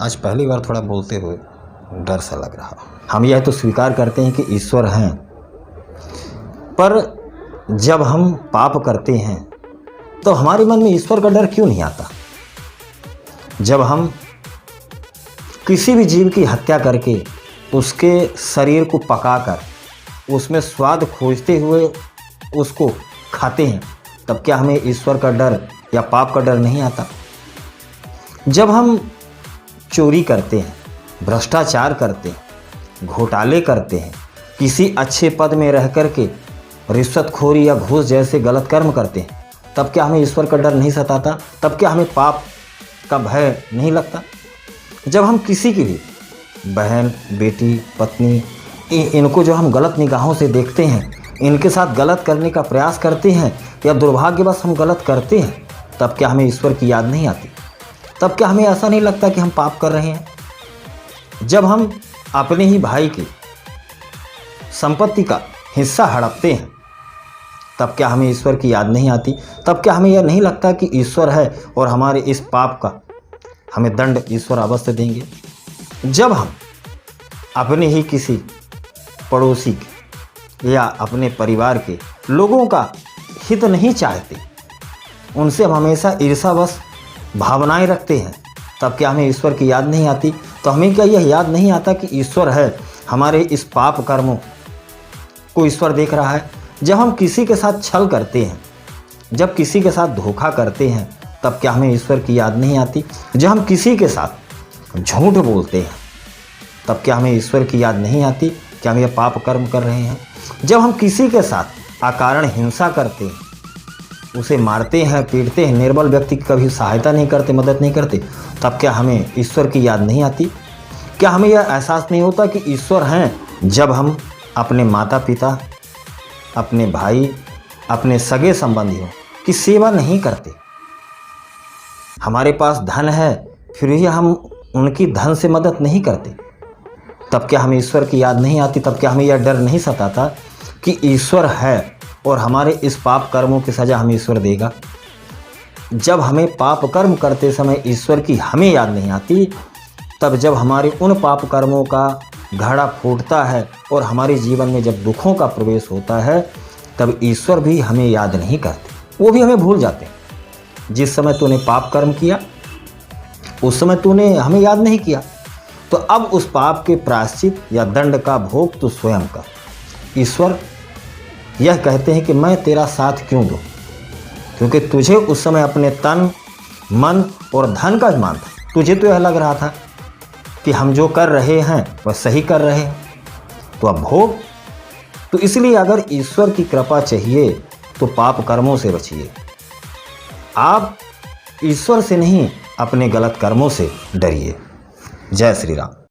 आज पहली बार थोड़ा बोलते हुए डर सा लग रहा। हम यह तो स्वीकार करते हैं कि ईश्वर हैं, पर जब हम पाप करते हैं तो हमारे मन में ईश्वर का डर क्यों नहीं आता? जब हम किसी भी जीव की हत्या करके उसके शरीर को पकाकर उसमें स्वाद खोजते हुए उसको खाते हैं, तब क्या हमें ईश्वर का डर या पाप का डर नहीं आता? जब हम चोरी करते हैं, भ्रष्टाचार करते हैं, घोटाले करते हैं, किसी अच्छे पद में रह कर के रिश्वतखोरी या घूस जैसे गलत कर्म करते हैं, तब क्या हमें ईश्वर का डर नहीं सताता? तब क्या हमें पाप का भय नहीं लगता? जब हम किसी की भी बहन, बेटी, पत्नी, इनको जो हम गलत निगाहों से देखते हैं, इनके साथ गलत करने का प्रयास करते हैं या दुर्भाग्यवश हम गलत करते हैं, तब क्या हमें ईश्वर की याद नहीं आती? तब क्या हमें ऐसा नहीं लगता कि हम पाप कर रहे हैं? जब हम अपने ही भाई की संपत्ति का हिस्सा हड़पते हैं, तब क्या हमें ईश्वर की याद नहीं आती? तब क्या हमें यह नहीं लगता कि ईश्वर है और हमारे इस पाप का हमें दंड ईश्वर अवश्य देंगे? जब हम अपने ही किसी पड़ोसी के या अपने परिवार के लोगों का हित नहीं चाहते, उनसे हम हमेशा ईर्ष्यावश भावनाएं रखते हैं, तब क्या हमें ईश्वर की याद नहीं आती? तो हमें क्या यह याद नहीं आता कि ईश्वर है, हमारे इस पाप कर्मों को ईश्वर देख रहा है? जब हम किसी के साथ छल करते हैं, जब किसी के साथ धोखा करते हैं, तब क्या हमें ईश्वर की याद नहीं आती? जब हम किसी के साथ झूठ बोलते हैं, तब क्या हमें ईश्वर की याद नहीं आती? क्या हम यह पाप कर्म कर रहे हैं? जब हम किसी के साथ अकारण हिंसा करते हैं, उसे मारते हैं, पीटते हैं, निर्बल व्यक्ति की कभी सहायता नहीं करते, मदद नहीं करते, तब क्या हमें ईश्वर की याद नहीं आती? क्या हमें यह एहसास नहीं होता कि ईश्वर हैं जब हम अपने माता पिता, अपने भाई, अपने सगे संबंधियों की सेवा नहीं करते? हमारे पास धन है, फिर भी हम उनकी धन से मदद नहीं करते, तब क्या हमें ईश्वर की याद नहीं आती? तब क्या हमें यह डर नहीं सताता कि ईश्वर है और हमारे इस पाप कर्मों की सज़ा हमें ईश्वर देगा? जब हमें पाप कर्म करते समय ईश्वर की हमें याद नहीं आती, तब जब हमारे उन पाप कर्मों का घड़ा फूटता है और हमारे जीवन में जब दुखों का प्रवेश होता है, तब ईश्वर भी हमें याद नहीं करते, वो भी हमें भूल जाते हैं। जिस समय तूने पाप कर्म किया, उस समय तूने हमें याद नहीं किया, तो अब उस पाप के प्रायश्चित या दंड का भोग तू स्वयं कर। ईश्वर यह कहते हैं कि मैं तेरा साथ क्यों दूँ? क्योंकि तुझे उस समय अपने तन, मन और धन का अभिमान था। तुझे तो यह लग रहा था कि हम जो कर रहे हैं वह सही कर रहे हैं, तो अब भोग। तो इसलिए अगर ईश्वर की कृपा चाहिए तो पाप कर्मों से बचिए। आप ईश्वर से नहीं, अपने गलत कर्मों से डरिए। जय श्री राम।